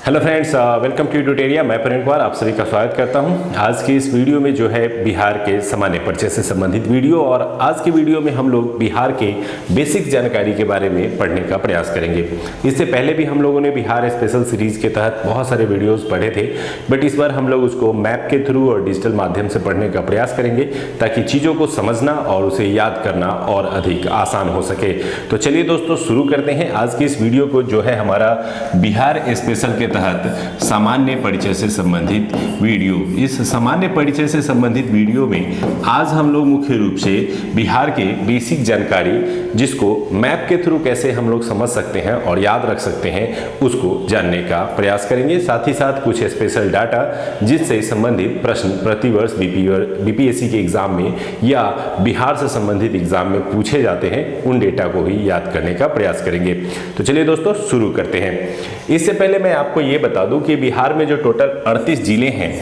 Hello friends, welcome to Tutoria. मैं प्रेम कुमार आप सभी का स्वागत करता हूं। आज की इस वीडियो में जो है बिहार के सामान्य परिचय से संबंधित वीडियो, और आज की वीडियो में हम लोग बिहार के बेसिक जानकारी के बारे में पढ़ने का प्रयास करेंगे। इससे पहले भी हम लोगों ने बिहार स्पेशल सीरीज के तहत बहुत सारे वीडियोज़ पढ़े थे, बट इस बार हम लोग उसको मैप के थ्रू और डिजिटल माध्यम से पढ़ने का प्रयास करेंगे ताकि चीज़ों को समझना और उसे याद करना और अधिक आसान हो सके। तो चलिए दोस्तों शुरू करते हैं आज की इस वीडियो को, जो है हमारा बिहार स्पेशल के तहत सामान्य परिचय से संबंधित वीडियो। इस सामान्य परिचय से संबंधित वीडियो में आज हम लोग मुख्य रूप से बिहार के बेसिक जानकारी, जिसको मैप के थ्रू कैसे हम लोग समझ सकते हैं और याद रख सकते हैं, उसको जानने का प्रयास करेंगे। साथ ही साथ कुछ स्पेशल डाटा जिससे संबंधित प्रश्न प्रतिवर्ष बीपीएससी के एग्जाम में या बिहार से संबंधित एग्जाम में पूछे जाते हैं, उन डेटा को भी याद करने का प्रयास करेंगे। तो चलिए दोस्तों शुरू करते हैं। इससे पहले मैं आपको ये बता दूं कि बिहार में जो टोटल 38 जिले हैं,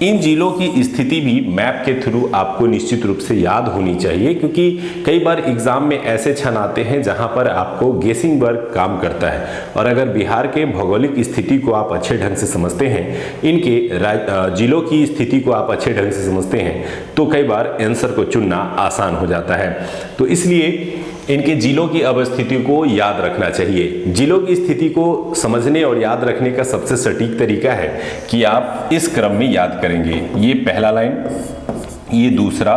इन जिलों की स्थिति भी मैप के थ्रू आपको निश्चित रूप से याद होनी चाहिए, क्योंकि कई बार एग्जाम में ऐसे क्षण आते हैं जहां पर आपको गेसिंग वर्क काम करता है। और अगर बिहार के भौगोलिक स्थिति को आप अच्छे ढंग से समझते हैं, इनके जिलों की स्थिति को आप अच्छे ढंग से समझते हैं, तो कई बार आंसर को चुनना आसान हो जाता है। तो इसलिए इनके जिलों की अवस्थिति को याद रखना चाहिए। जिलों की स्थिति को समझने और याद रखने का सबसे सटीक तरीका है कि आप इस क्रम में याद करेंगे। ये पहला लाइन, ये दूसरा,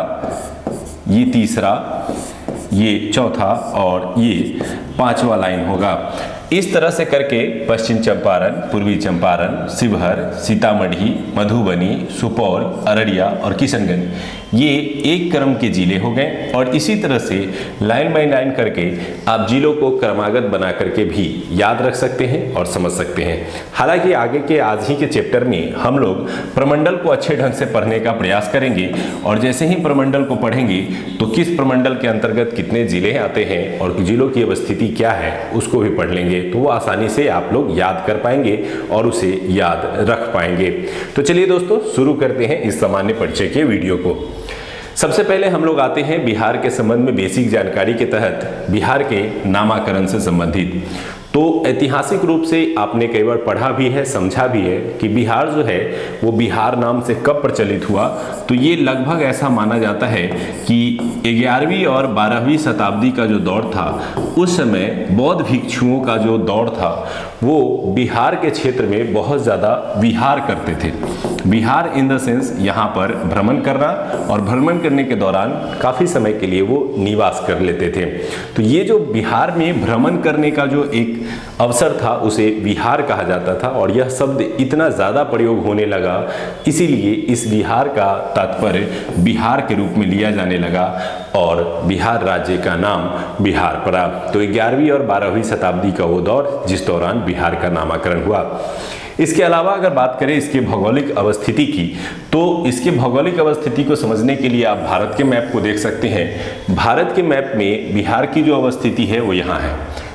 ये तीसरा, ये चौथा और ये पांचवा लाइन होगा। इस तरह से करके पश्चिम चंपारण, पूर्वी चंपारण, शिवहर, सीतामढ़ी, मधुबनी, सुपौल, अररिया और किशनगंज, ये एक क्रम के जिले हो गए। और इसी तरह से लाइन बाय लाइन करके आप जिलों को क्रमागत बना करके भी याद रख सकते हैं और समझ सकते हैं। हालांकि आगे के आज ही के चैप्टर में हम लोग प्रमंडल को अच्छे ढंग से पढ़ने का प्रयास करेंगे, और जैसे ही प्रमंडल को पढ़ेंगे तो किस प्रमंडल के अंतर्गत कितने जिले आते हैं और जिलों की अवस्थिति क्या है उसको भी पढ़ लेंगे, तो वो आसानी से आप लोग याद कर पाएंगे और उसे याद रख पाएंगे। तो चलिए दोस्तों शुरू करते हैं इस सामान्य परिचय के वीडियो को। सबसे पहले हम लोग आते हैं बिहार के संबंध में बेसिक जानकारी के तहत बिहार के नामाकरण से संबंधित। तो ऐतिहासिक रूप से आपने कई बार पढ़ा भी है, समझा भी है कि बिहार जो है वो बिहार नाम से कब प्रचलित हुआ। तो ये लगभग ऐसा माना जाता है कि 11वीं और 12वीं शताब्दी का जो दौर था, उस समय बौद्ध भिक्षुओं का जो दौर था वो बिहार के क्षेत्र में बहुत ज़्यादा विहार करते थे। विहार इन द सेंस यहाँ पर भ्रमण करना, और भ्रमण करने के दौरान काफ़ी समय के लिए वो निवास कर लेते थे। तो ये जो बिहार में भ्रमण करने का जो एक अवसर था उसे विहार कहा जाता था, और यह शब्द इतना ज़्यादा प्रयोग होने लगा, इसीलिए इस विहार का तात्पर्य बिहार के रूप में लिया जाने लगा और बिहार राज्य का नाम बिहार पड़ा। तो 11वीं और 12वीं शताब्दी का वो दौर जिस दौरान बिहार का नामकरण हुआ। इसके अलावा अगर बात करें इसके भौगोलिक अवस्थिति की, तो इसके भौगोलिक अवस्थिति को समझने के लिए आप भारत के मैप को देख सकते हैं। भारत के मैप में बिहार की जो अवस्थिति है वो यहाँ है,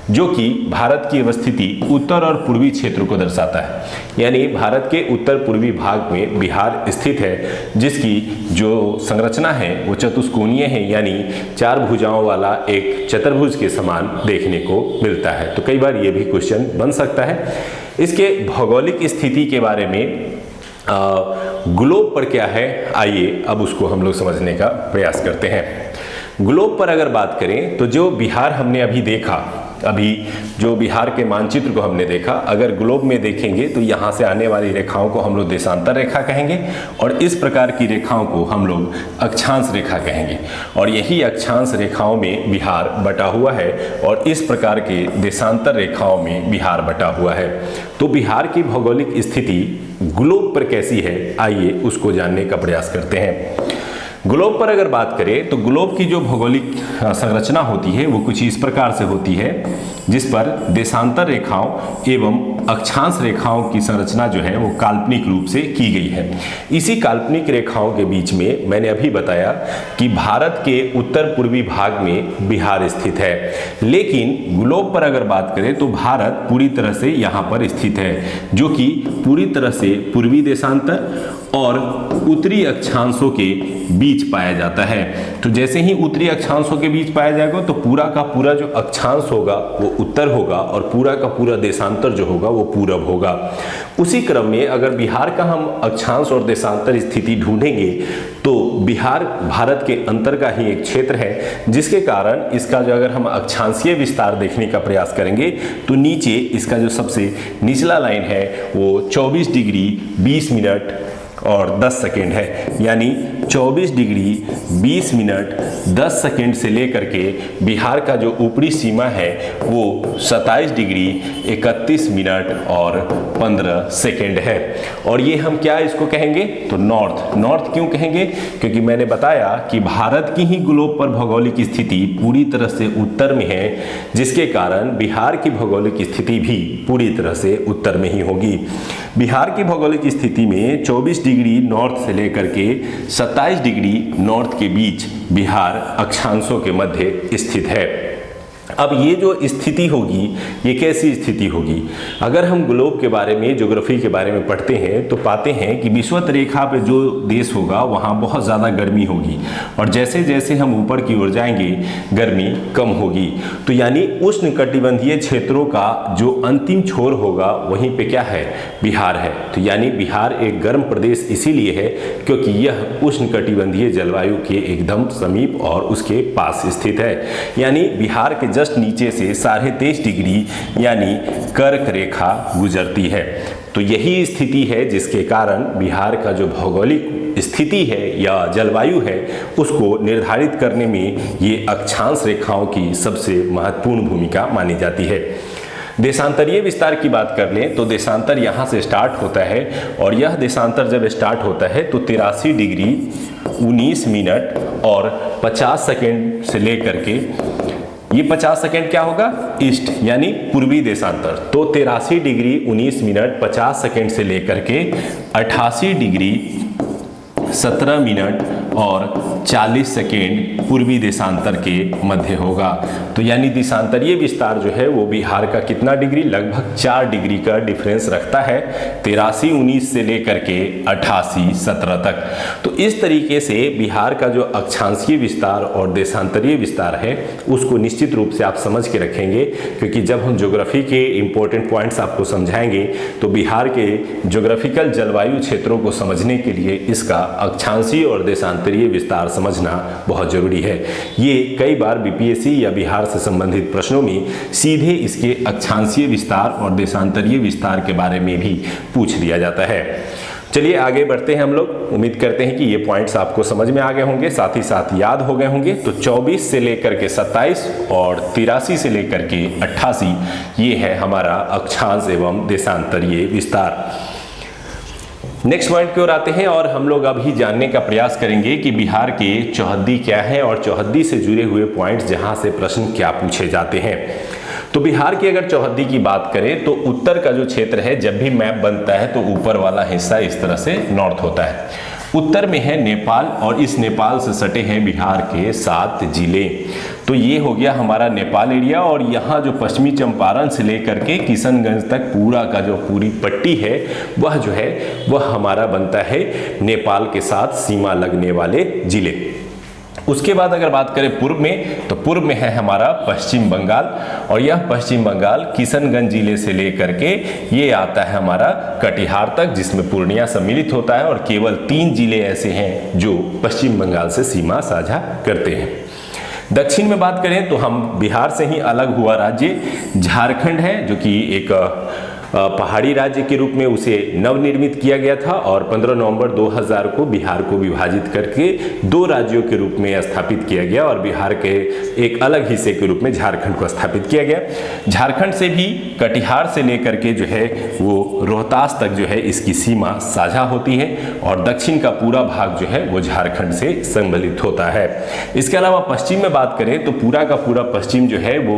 जो कि भारत की अवस्थिति उत्तर और पूर्वी क्षेत्र को दर्शाता है। यानी भारत के उत्तर पूर्वी भाग में बिहार स्थित है, जिसकी जो संरचना है वो चतुष्कोणीय है, यानी 4 भुजाओं वाला एक चतुर्भुज के समान देखने को मिलता है। तो कई बार ये भी क्वेश्चन बन सकता है। इसके भौगोलिक स्थिति के बारे में ग्लोब पर क्या है, आइए अब उसको हम लोग समझने का प्रयास करते हैं। ग्लोब पर अगर बात करें तो जो बिहार हमने अभी देखा, अभी जो बिहार के मानचित्र को हमने देखा, अगर ग्लोब में देखेंगे तो यहाँ से आने वाली रेखाओं को हम लोग देशांतर रेखा कहेंगे, और इस प्रकार की रेखाओं को हम लोग अक्षांश रेखा कहेंगे। और यही अक्षांश रेखाओं में बिहार बटा हुआ है, और इस प्रकार के देशांतर रेखाओं में बिहार बटा हुआ है। तो बिहार की भौगोलिक स्थिति ग्लोब पर कैसी है, आइए उसको जानने का प्रयास करते हैं। ग्लोब पर अगर बात करें तो ग्लोब की जो भौगोलिक संरचना होती है वो कुछ इस प्रकार से होती है, जिस पर देशांतर रेखाओं एवं अक्षांश रेखाओं की संरचना जो है वो काल्पनिक रूप से की गई है। इसी काल्पनिक रेखाओं के बीच में मैंने अभी बताया कि भारत के उत्तर पूर्वी भाग में बिहार स्थित है, लेकिन ग्लोब पर अगर बात करें तो भारत पूरी तरह से यहाँ पर स्थित है, जो कि पूरी तरह से पूर्वी देशांतर और उत्तरी अक्षांशों के बीच पाया जाता है। तो जैसे ही उत्तरी अक्षांशों के बीच पाया जाएगा तो पूरा का पूरा जो अक्षांश होगा वो उत्तर होगा और पूरा का पूरा देशांतर जो होगा वो पूरब होगा। उसी क्रम में अगर बिहार का हम अक्षांश और देशांतर स्थिति ढूंढेंगे तो बिहार भारत के अंतर का ही एक क्षेत्र है, जिसके कारण इसका जो अगर हम अक्षांशीय विस्तार देखने का प्रयास करेंगे तो नीचे इसका जो सबसे निचला लाइन है वो 24 डिग्री 20 मिनट और 10 सेकेंड है, यानी 24 डिग्री 20 मिनट 10 सेकेंड से लेकर के बिहार का जो ऊपरी सीमा है वो 27 डिग्री 31 मिनट और 15 सेकेंड है। और ये हम क्या इसको कहेंगे तो नॉर्थ क्यों कहेंगे, क्योंकि मैंने बताया कि भारत की ही ग्लोब पर भौगोलिक स्थिति पूरी तरह से उत्तर में है, जिसके कारण बिहार की भौगोलिक स्थिति भी पूरी तरह से उत्तर में ही होगी। बिहार की भौगोलिक स्थिति में 24 डिग्री नॉर्थ से लेकर के 27 डिग्री नॉर्थ के बीच बिहार अक्षांशों के मध्य स्थित है। अब ये जो स्थिति होगी ये कैसी स्थिति होगी, अगर हम ग्लोब के बारे में ज्योग्राफी के बारे में पढ़ते हैं तो पाते हैं कि विषुवत रेखा पे जो देश होगा वहाँ बहुत ज़्यादा गर्मी होगी और जैसे जैसे हम ऊपर की ओर जाएंगे गर्मी कम होगी। तो यानी उष्णकटिबंधीय क्षेत्रों का जो अंतिम छोर होगा वहीं पे क्या है, बिहार है। तो यानी बिहार एक गर्म प्रदेश इसीलिए है क्योंकि यह उष्णकटिबंधीय जलवायु के एकदम समीप और उसके पास स्थित है। यानी बिहार के जस्ट नीचे से 23.5 डिग्री यानी कर्क रेखा गुजरती है। तो यही स्थिति है जिसके कारण बिहार का जो भौगोलिक स्थिति है या जलवायु है उसको निर्धारित करने में ये अक्षांश रेखाओं की सबसे महत्वपूर्ण भूमिका मानी जाती है। देशांतरीय विस्तार की बात कर लें तो देशांतर यहाँ से स्टार्ट होता है और यह देशांतर जब स्टार्ट होता है तो 83 डिग्री 19 मिनट और 50 सेकेंड से लेकर के ये 50 सेकेंड क्या होगा, ईस्ट यानी पूर्वी देशांतर। तो 83 डिग्री 19 मिनट 50 सेकेंड से लेकर के 88 डिग्री 17 मिनट और 40 सेकेंड पूर्वी देशांतर के मध्य होगा। तो यानी देशांतरीय विस्तार जो है वो बिहार का कितना डिग्री, लगभग 4 डिग्री का डिफरेंस रखता है, 83-19 से लेकर के 88-17 तक। तो इस तरीके से बिहार का जो अक्षांशीय विस्तार और देशांतरीय विस्तार है उसको निश्चित रूप से आप समझ के रखेंगे, क्योंकि जब हम ज्योग्राफी के इंपॉर्टेंट पॉइंट्स आपको समझाएंगे तो बिहार के ज्योग्राफिकल जलवायु क्षेत्रों को समझने के लिए इसका अक्षांशीय और देशांतरीय विस्तार समझना बहुत जरूरी है। ये कई बार बीपीएससी या बिहार से संबंधित प्रश्नों में सीधे इसके अक्षांशीय विस्तार और देशांतरीय विस्तार के बारे में भी पूछ लिया जाता है। चलिए आगे बढ़ते हैं हम लोग। उम्मीद करते हैं कि ये पॉइंट्स आपको समझ में आ गए होंगे, साथ ही साथ याद हो गए होंगे। तो 24 से लेकर के 27 और 83 से लेकर के 88 ये है हमारा अक्षांश एवं देशांतरीय विस्तार। नेक्स्ट पॉइंट की ओर आते हैं और हम लोग अभी जानने का प्रयास करेंगे कि बिहार के चौहद्दी क्या है और चौहद्दी से जुड़े हुए पॉइंट्स जहां से प्रश्न क्या पूछे जाते हैं। तो बिहार की अगर चौहद्दी की बात करें तो उत्तर का जो क्षेत्र है, जब भी मैप बनता है तो ऊपर वाला हिस्सा इस तरह से नॉर्थ होता है। उत्तर में है नेपाल और इस नेपाल से सटे हैं बिहार के 7 जिले। तो ये हो गया हमारा नेपाल एरिया और यहाँ जो पश्चिमी चंपारण से लेकर के किशनगंज तक पूरा का जो पूरी पट्टी है वह जो है वह हमारा बनता है नेपाल के साथ सीमा लगने वाले जिले। उसके बाद अगर बात करें पूर्व में, तो पूर्व में है हमारा पश्चिम बंगाल और यह पश्चिम बंगाल किशनगंज जिले से लेकर के ये आता है हमारा कटिहार तक, जिसमें पूर्णिया सम्मिलित होता है और केवल 3 जिले ऐसे हैं जो पश्चिम बंगाल से सीमा साझा करते हैं। दक्षिण में बात करें तो हम बिहार से ही अलग हुआ राज्य झारखंड है, जो कि एक पहाड़ी राज्य के रूप में उसे नवनिर्मित किया गया था और 15 नवंबर 2000 को बिहार को विभाजित करके 2 राज्यों के रूप में स्थापित किया गया और बिहार के एक अलग हिस्से के रूप में झारखंड को स्थापित किया गया। झारखंड से भी कटिहार से लेकर के जो है वो रोहतास तक जो है इसकी सीमा साझा होती है और दक्षिण का पूरा भाग जो है वो झारखंड से सम्मिलित होता है। इसके अलावा पश्चिम में बात करें तो पूरा का पूरा पश्चिम जो है वो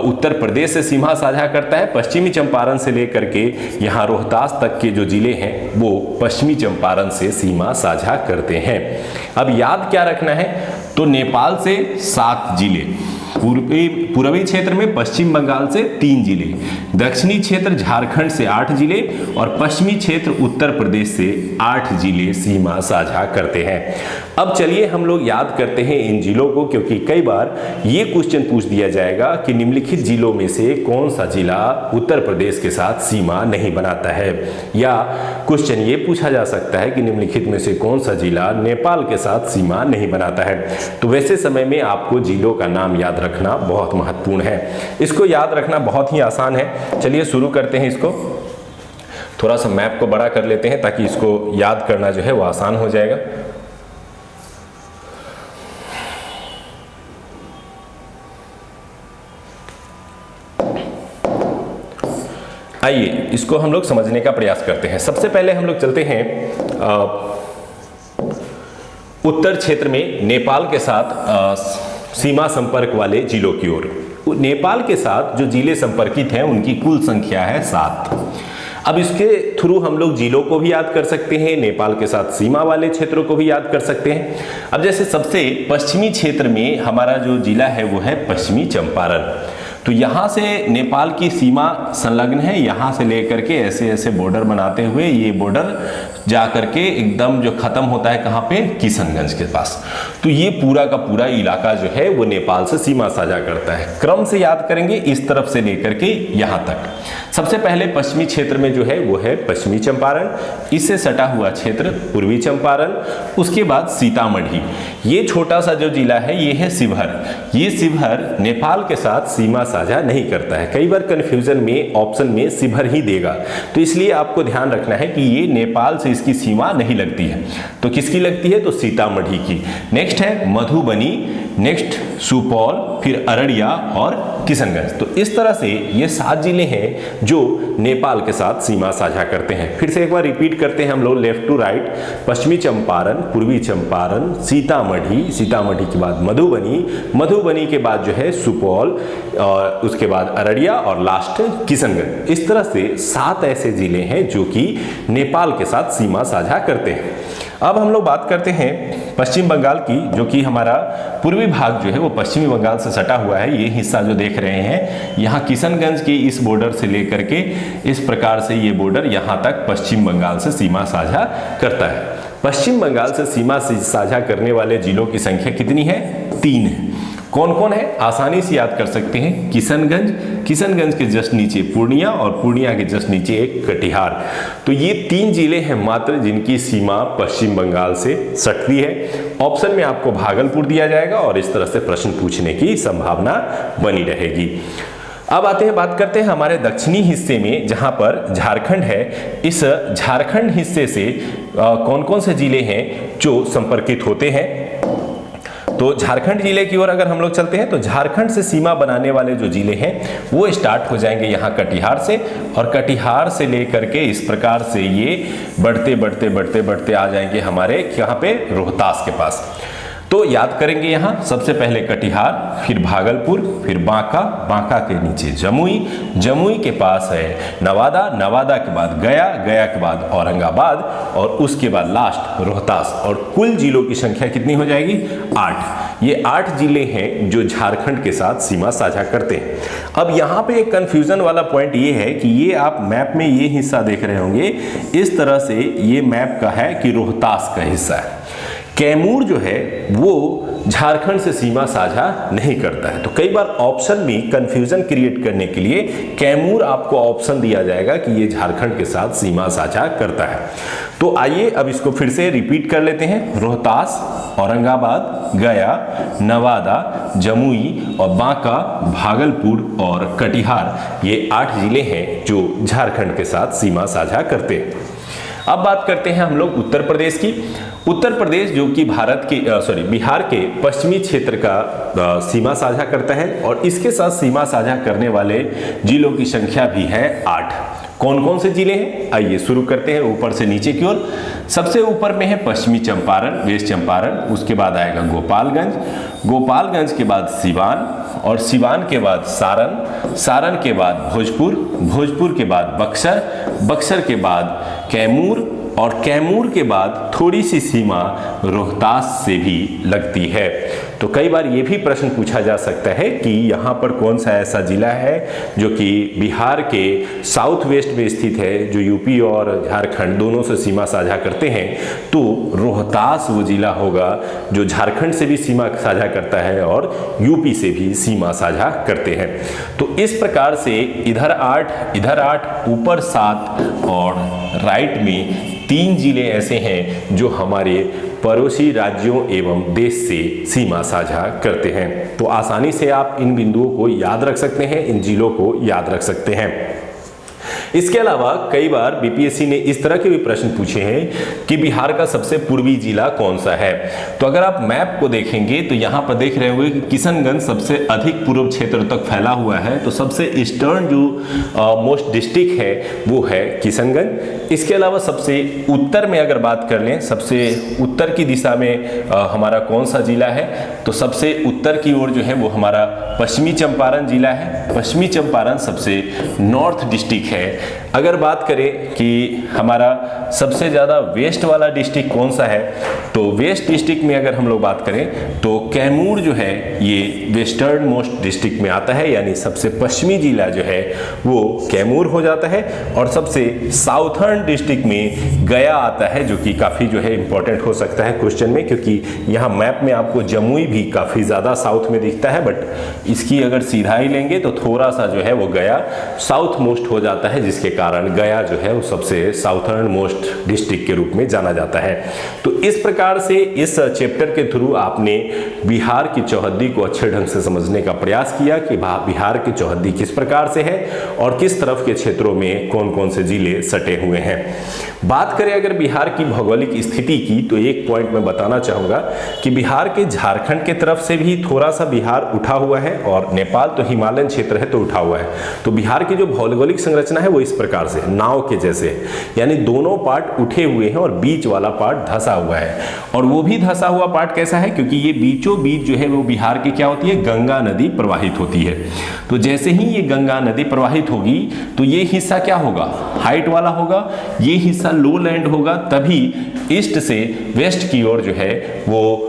उत्तर प्रदेश से सीमा साझा करता है। पश्चिमी चंपारण से लेकर के यहाँ रोहतास तक के जो जिले हैं वो पश्चिमी चंपारण से सीमा साझा करते हैं। अब याद क्या रखना है, तो नेपाल से 7 जिले पूर्वी क्षेत्र में पश्चिम बंगाल से 3 जिले, दक्षिणी क्षेत्र झारखंड से 8 जिले और पश्चिमी क्षेत्र उत्तर प्रदेश से 8 जिले सीमा साझा करते हैं। अब चलिए हम लोग याद करते हैं इन जिलों को, क्योंकि कई बार ये क्वेश्चन पूछ दिया जाएगा कि निम्नलिखित जिलों में से कौन सा जिला उत्तर प्रदेश के साथ सीमा नहीं बनाता है, या क्वेश्चन ये पूछा जा सकता है कि निम्नलिखित में से कौन सा जिला नेपाल के साथ सीमा नहीं बनाता है। तो वैसे समय में आपको जिलों का नाम याद रखना बहुत महत्वपूर्ण है। इसको याद रखना बहुत ही आसान है। चलिए शुरू करते हैं इसको। थोड़ा सा मैप को बड़ा कर लेते हैं ताकि इसको याद करना जो है वो आसान हो जाएगा। आइए इसको हम लोग समझने का प्रयास करते हैं। सबसे पहले हम लोग चलते हैं उत्तर क्षेत्र में नेपाल के साथ सीमा संपर्क वाले जिलों की ओर। नेपाल के साथ जो जिले संपर्कित हैं उनकी कुल संख्या है 7। अब इसके थ्रू हम लोग जिलों को भी याद कर सकते हैं, नेपाल के साथ सीमा वाले क्षेत्रों को भी याद कर सकते हैं। अब जैसे सबसे पश्चिमी क्षेत्र में हमारा जो जिला है वो है पश्चिमी चंपारण। तो यहाँ से नेपाल की सीमा संलग्न है, यहाँ से लेकर के ऐसे ऐसे बॉर्डर बनाते हुए ये बॉर्डर जा करके एकदम जो खत्म होता है कहाँ पे, किशनगंज के पास। तो ये पूरा का पूरा इलाका जो है वो नेपाल से सीमा साझा करता है। क्रम से याद करेंगे इस तरफ से लेकर के यहाँ तक। सबसे पहले पश्चिमी क्षेत्र में जो है वो है पश्चिमी चंपारण, इससे सटा हुआ क्षेत्र पूर्वी चंपारण, उसके बाद सीतामढ़ी। ये छोटा सा जो जिला है ये है शिवहर। ये शिवहर नेपाल के साथ सीमा साझा नहीं करता है। कई बार कंफ्यूजन में ऑप्शन में शिवहर ही देगा, तो इसलिए आपको ध्यान रखना है कि ये नेपाल से इसकी सीमा नहीं लगती है। तो किसकी लगती है, तो सीतामढ़ी की। नेक्स्ट है मधुबनी, नेक्स्ट सुपौल, फिर अररिया और किशनगंज। तो इस तरह से ये 7 जिले हैं जो नेपाल के साथ सीमा साझा करते हैं। फिर से एक बार रिपीट करते हैं हम लोग लेफ्ट टू राइट। पश्चिमी चंपारण, पूर्वी चंपारण, सीतामढ़ी, सीतामढ़ी के बाद मधुबनी, मधुबनी के बाद जो है सुपौल, और उसके बाद अररिया और लास्ट किशनगंज। इस तरह से 7 ऐसे जिले हैं जो कि नेपाल के साथ सीमा साझा करते हैं। अब हम लोग बात करते हैं पश्चिम बंगाल की, जो कि हमारा पूर्वी भाग जो है वो पश्चिमी बंगाल से सटा हुआ है। ये हिस्सा जो देख रहे हैं यहाँ किशनगंज के इस बॉर्डर से लेकर के इस प्रकार से ये बॉर्डर यहाँ तक पश्चिम बंगाल से सीमा साझा करता है। पश्चिम बंगाल से सीमा साझा करने वाले जिलों की संख्या कितनी है, 3 है। कौन कौन है, आसानी से याद कर सकते हैं। किशनगंज, किशनगंज के जस्ट नीचे पूर्णिया और पूर्णिया के जस्ट नीचे एक कटिहार। तो ये 3 जिले हैं मात्र जिनकी सीमा पश्चिम बंगाल से सटती है। ऑप्शन में आपको भागलपुर दिया जाएगा और इस तरह से प्रश्न पूछने की संभावना बनी रहेगी। अब आते हैं, बात करते हैं हमारे दक्षिणी हिस्से में जहां पर झारखंड है। इस झारखंड हिस्से से कौन कौन से जिले हैं जो संपर्कित होते हैं। तो झारखंड जिले की ओर अगर हम लोग चलते हैं तो झारखंड से सीमा बनाने वाले जो जिले हैं वो स्टार्ट हो जाएंगे यहाँ कटिहार से, और कटिहार से लेकर के इस प्रकार से ये बढ़ते बढ़ते बढ़ते बढ़ते आ जाएंगे हमारे यहाँ पे रोहतास के पास। तो याद करेंगे यहाँ सबसे पहले कटिहार, फिर भागलपुर, फिर बांका, बांका के नीचे जमुई, जमुई के पास है नवादा, नवादा के बाद गया, गया के बाद औरंगाबाद और उसके बाद लास्ट रोहतास। और कुल जिलों की संख्या कितनी हो जाएगी, 8। ये 8 जिले हैं जो झारखंड के साथ सीमा साझा करते हैं। अब यहाँ पे एक कंफ्यूजन वाला पॉइंट ये है कि ये आप मैप में ये हिस्सा देख रहे होंगे, इस तरह से ये मैप का है कि रोहतास का हिस्सा है। कैमूर जो है वो झारखंड से सीमा साझा नहीं करता है। तो कई बार ऑप्शन में कंफ्यूजन क्रिएट करने के लिए कैमूर आपको ऑप्शन दिया जाएगा कि ये झारखंड के साथ सीमा साझा करता है। तो आइए अब इसको फिर से रिपीट कर लेते हैं। रोहतास, औरंगाबाद, गया, नवादा, जमुई और बांका, भागलपुर और कटिहार, ये 8 जिले हैं जो झारखंड के साथ सीमा साझा करते हैं। अब बात करते हैं हम लोग उत्तर प्रदेश की। उत्तर प्रदेश जो कि बिहार के पश्चिमी क्षेत्र का सीमा साझा करता है और इसके साथ सीमा साझा करने वाले जिलों की संख्या भी है 8। कौन कौन से जिले हैं, आइए शुरू करते हैं ऊपर से नीचे की ओर। सबसे ऊपर में है पश्चिमी चंपारण, वेस्ट चंपारण, उसके बाद आएगा गोपालगंज, गोपालगंज के बाद सिवान और सिवान के बाद सारण, सारण के बाद भोजपुर, भोजपुर के बाद बक्सर, बक्सर के बाद कैमूर और कैमूर के बाद थोड़ी सी सीमा रोहतास से भी लगती है। तो तो कई बार ये भी प्रश्न पूछा जा सकता है कि यहाँ पर कौन सा ऐसा जिला है जो कि बिहार के साउथ वेस्ट में स्थित है, जो यूपी और झारखंड दोनों से सीमा साझा करते हैं। तो रोहतास वो जिला होगा जो झारखंड से भी सीमा साझा करता है और यूपी से भी सीमा साझा करते हैं। तो इस प्रकार से इधर 8 ऊपर 7 और राइट में 3 जिले ऐसे हैं जो हमारे पड़ोसी राज्यों एवं देश से सीमा साझा करते हैं। तो आसानी से आप इन बिंदुओं को याद रख सकते हैं, इन जिलों को याद रख सकते हैं। इसके अलावा कई बार बीपीएससी ने इस तरह के भी प्रश्न पूछे हैं कि बिहार का सबसे पूर्वी जिला कौन सा है। तो अगर आप मैप को देखेंगे तो यहाँ पर देख रहे होंगे कि किशनगंज सबसे अधिक पूर्व क्षेत्र तक फैला हुआ है। तो सबसे ईस्टर्न जो मोस्ट डिस्ट्रिक्ट है वो है किशनगंज। इसके अलावा सबसे उत्तर में अगर बात कर लें, सबसे उत्तर की दिशा में हमारा कौन सा जिला है, तो सबसे उत्तर की ओर जो है वो हमारा पश्चिमी चंपारण जिला है। पश्चिमी चंपारण सबसे नॉर्थ डिस्ट्रिक्ट है। अगर बात करें कि हमारा सबसे ज़्यादा वेस्ट वाला डिस्ट्रिक्ट कौन सा है, तो वेस्ट डिस्ट्रिक्ट में अगर हम लोग बात करें तो कैमूर जो है ये वेस्टर्न मोस्ट डिस्ट्रिक्ट में आता है, यानी सबसे पश्चिमी जिला जो है वो कैमूर हो जाता है। और सबसे साउथर्न डिस्ट्रिक्ट में गया आता है, जो कि काफ़ी जो है इंपॉर्टेंट हो सकता है क्वेश्चन में, क्योंकि यहाँ मैप में आपको जमुई भी काफ़ी ज़्यादा साउथ में दिखता है, बट इसकी अगर सीधा ही लेंगे तो थोड़ा सा जो है वो गया साउथ मोस्ट हो जाता है, जिसके कारण गया जो है वो सबसे साउथर्न मोस्ट डिस्ट्रिक्ट के रूप में जाना जाता है। तो इस प्रकार से इस चैप्टर के थ्रू आपने बिहार की चौहद्दी को अच्छे ढंग से समझने का प्रयास किया कि बिहार की चौहद्दी किस प्रकार से है और किस तरफ के क्षेत्रों में कौन कौन से जिले सटे हुए हैं। बात करें अगर बिहार की भौगोलिक स्थिति की, तो एक पॉइंट मैं बताना चाहूँगा कि बिहार के झारखंड के तरफ से भी थोड़ा सा बिहार उठा हुआ है और नेपाल तो हिमालयन क्षेत्र है तो उठा हुआ है। तो बिहार की जो भौगोलिक संरचना है वो इस प्रकार से नाव के जैसे है, यानी दोनों पार्ट उठे हुए हैं और बीच वाला पार्ट धंसा हुआ है। और वो भी धंसा हुआ पार्ट कैसा है, क्योंकि ये बीचों बीच जो है वो बिहार की क्या होती है, गंगा नदी प्रवाहित होती है। तो जैसे ही ये गंगा नदी प्रवाहित होगी तो ये हिस्सा क्या होगा, हाइट वाला होगा, ये हिस्सा लो लैंड होगा, तभी ईस्ट से वेस्ट की ओर जो है वो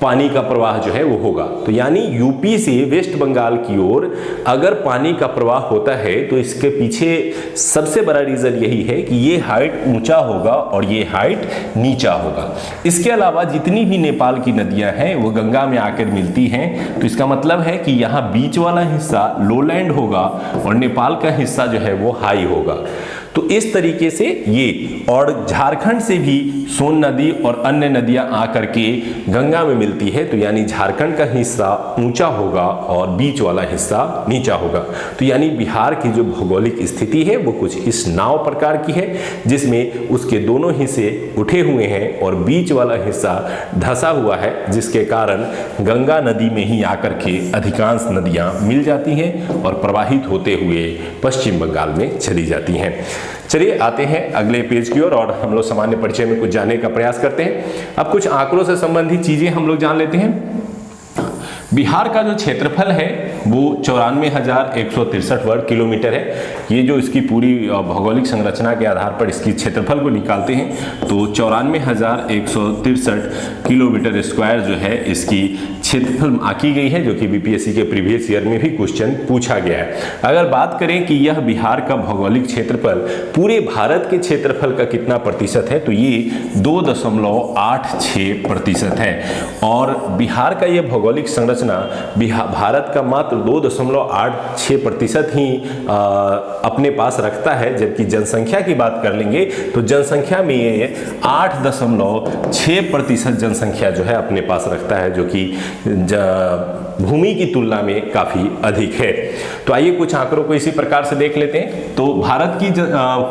पानी का प्रवाह जो है वो होगा। तो यानी यूपी से वेस्ट बंगाल की ओर अगर पानी का प्रवाह होता है तो इसके पीछे सबसे बड़ा रीजन यही है कि ये हाइट ऊंचा होगा और ये हाइट नीचा होगा। इसके अलावा जितनी भी नेपाल की नदियां हैं वो गंगा में आकर मिलती हैं, तो इसका मतलब है कि यहाँ बीच वाला हिस्सा लोलैंड होगा और नेपाल का हिस्सा जो है वो हाई होगा। तो इस तरीके से ये, और झारखंड से भी सोन नदी और अन्य नदियां आकर के गंगा में मिलती है, तो यानी झारखंड का हिस्सा ऊंचा होगा और बीच वाला हिस्सा नीचा होगा। तो यानी बिहार की जो भौगोलिक स्थिति है वो कुछ इस नाव प्रकार की है, जिसमें उसके दोनों हिस्से उठे हुए हैं और बीच वाला हिस्सा धंसा हुआ है, जिसके कारण गंगा नदी में ही आकर के अधिकांश नदियां मिल जाती हैं और प्रवाहित होते हुए पश्चिम बंगाल में चली जाती हैं। चलिए आते हैं अगले पेज की ओर और हम लोग सामान्य परिचय में कुछ जानने का प्रयास करते हैं। अब कुछ आंकड़ों से संबंधित चीजें हम लोग जान लेते हैं। बिहार का जो क्षेत्रफल है वो 94,163 वर्ग किलोमीटर है। ये जो इसकी पूरी भौगोलिक संरचना के आधार पर इसकी क्षेत्रफल को निकालते हैं तो 94,163 किलोमीटर स्क्वायर जो है इसकी क्षेत्रफल आंकी गई है, जो कि बीपीएससी के प्रीवियस ईयर में भी क्वेश्चन पूछा गया है। अगर बात करें कि यह बिहार का भौगोलिक क्षेत्रफल पूरे भारत के क्षेत्रफल का कितना प्रतिशत है, तो ये 2.86% है। और बिहार का यह भौगोलिक संरचना भारत का मात्र 2.86% ही अपने पास रखता है, जबकि जनसंख्या की बात कर लेंगे तो जनसंख्या में ये 8.6% जनसंख्या जो है अपने पास रखता है, जो कि भूमि की तुलना में काफी अधिक है। तो आइए कुछ आंकड़ों को इसी प्रकार से देख लेते हैं। तो भारत की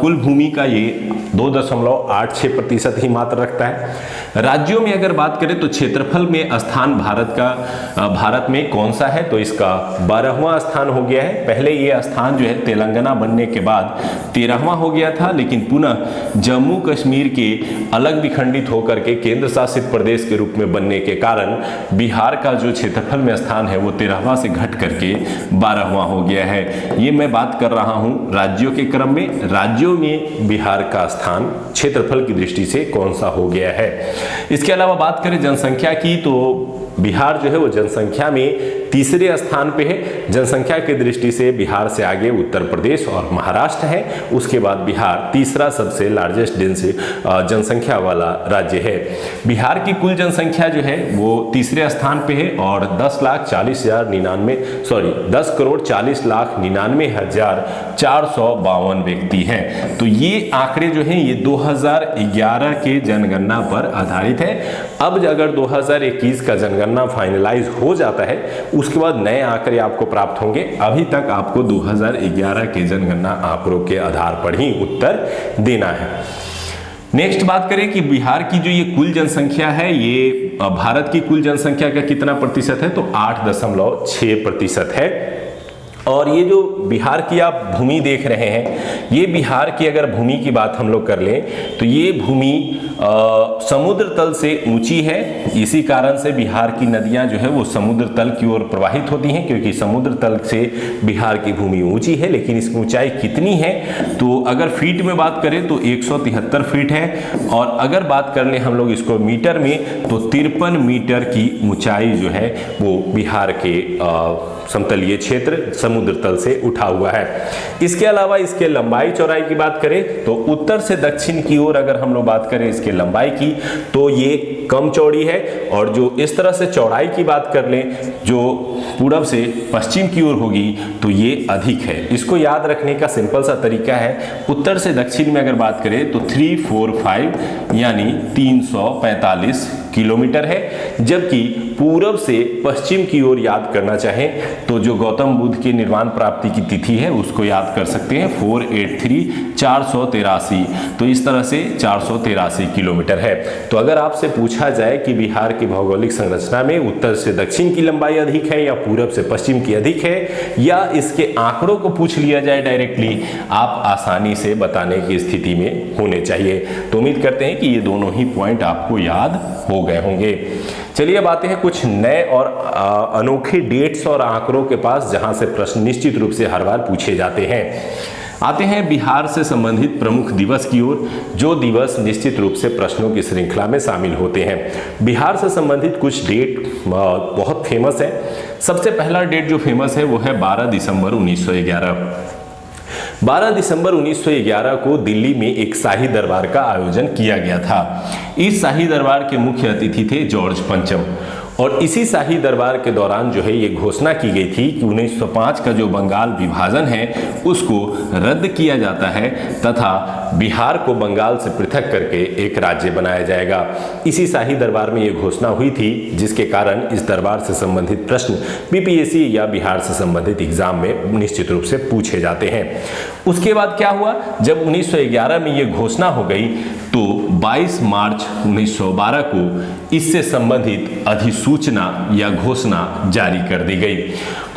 कुल भूमि का ये 2.86% ही मात्र रखता है। राज्यों में अगर बात करें तो क्षेत्रफल में स्थान भारत में कौन सा है, तो इसका 12वां स्थान हो गया है। पहले ये स्थान जो है तेलंगाना बनने के बाद 13वां हो गया था, लेकिन पुनः जम्मू कश्मीर के अलग विखंडित होकर के केंद्र शासित प्रदेश के रूप में बनने के कारण बिहार का जो क्षेत्रफल में स्थान है वो 13वां से घट करके 12वां हो गया है। ये मैं बात कर रहा हूं राज्यों के क्रम में। राज्यों में बिहार का स्थान क्षेत्रफल की दृष्टि से कौन सा हो गया है। इसके अलावा बात करें जनसंख्या की, तो बिहार जो है वो जनसंख्या में तीसरे स्थान पे है। जनसंख्या की दृष्टि से बिहार से आगे उत्तर प्रदेश और महाराष्ट्र है। उसके बाद बिहार तीसरा सबसे लार्जेस्ट जनसंख्या वाला राज्य है। बिहार की कुल जनसंख्या जो है वो तीसरे स्थान पे है और 10,40,99,492 व्यक्ति हैं। तो ये आंकड़े जो हैं ये 2011 के जनगणना पर आधारित है। अब अगर 2021 का जनगणना फाइनलाइज हो जाता है उसके बाद नए आंकड़े आपको प्राप्त होंगे। अभी तक आपको 2011 के जनगणना आंकड़ों के आधार पर ही उत्तर देना है। नेक्स्ट बात करें कि बिहार की जो ये कुल जनसंख्या है ये भारत की कुल जनसंख्या का कितना प्रतिशत है, तो 8.6% है। और ये जो बिहार की आप भूमि देख रहे हैं, ये बिहार की अगर भूमि की बात हम लोग कर लें तो ये भूमि समुद्र तल से ऊंची है। इसी कारण से बिहार की नदियां जो है वो समुद्र तल की ओर प्रवाहित होती हैं, क्योंकि समुद्र तल से बिहार की भूमि ऊंची है। लेकिन इसकी ऊंचाई कितनी है, तो अगर फीट में बात करें तो 173 फीट है। और अगर बात कर लें हम लोग इसको मीटर में तो 53 मीटर की ऊंचाई जो है वो बिहार के समतलीय क्षेत्र समुद्र तल से उठा हुआ है। इसके अलावा इसके लंबाई चौड़ाई की बात करें तो उत्तर से दक्षिण की ओर अगर हम लोग बात करें इसके लंबाई की तो ये कम चौड़ी है। और जो इस तरह से चौड़ाई की बात कर लें जो पूरब से पश्चिम की ओर होगी तो ये अधिक है। इसको याद रखने का सिंपल सा तरीका है, उत्तर से दक्षिण में अगर बात करें तो 345 यानी 345 किलोमीटर है। जबकि पूरब से पश्चिम की ओर याद करना चाहें तो जो गौतम बुद्ध के निर्वाण प्राप्ति की तिथि है उसको याद कर सकते हैं 483 483। तो इस तरह से 483 किलोमीटर है। तो अगर आपसे पूछा जाए कि बिहार की भौगोलिक संरचना में उत्तर से दक्षिण की लंबाई अधिक है या पूरब से पश्चिम की अधिक है, या इसके आंकड़ों को पूछ लिया जाए डायरेक्टली, आप आसानी से बताने की स्थिति में होने चाहिए। तो उम्मीद करते हैं कि ये दोनों ही पॉइंट आपको याद हो गए होंगे। चलिए अब आते हैं कुछ नए और अनोखे डेट्स और आंकड़ों के पास जहां से प्रश्न निश्चित रूप से हर बार पूछे जाते हैं। आते हैं बिहार से संबंधित प्रमुख दिवस की ओर, जो दिवस निश्चित रूप से प्रश्नों की श्रृंखला में शामिल होते हैं। बिहार से संबंधित कुछ डेट बहुत फेमस है। सबसे पहला डेट जो फेमस है वो है 12 दिसंबर 1911। 12 दिसंबर 1911 को दिल्ली में एक शाही दरबार का आयोजन किया गया था। इस शाही दरबार के मुख्य अतिथि थे जॉर्ज पंचम। और इसी शाही दरबार के दौरान जो है ये घोषणा की गई थी कि 1905 का जो बंगाल विभाजन है उसको रद्द किया जाता है तथा बिहार को बंगाल से पृथक करके एक राज्य बनाया जाएगा। इसी शाही दरबार में ये घोषणा हुई थी, जिसके कारण इस दरबार से संबंधित प्रश्न बीपीएससी या बिहार से संबंधित एग्जाम में निश्चित रूप से पूछे जाते हैं। उसके बाद क्या हुआ, जब 1911 में ये घोषणा हो गई तो 22 मार्च 1912 को इससे संबंधित अधिसूचना या घोषणा जारी कर दी गई।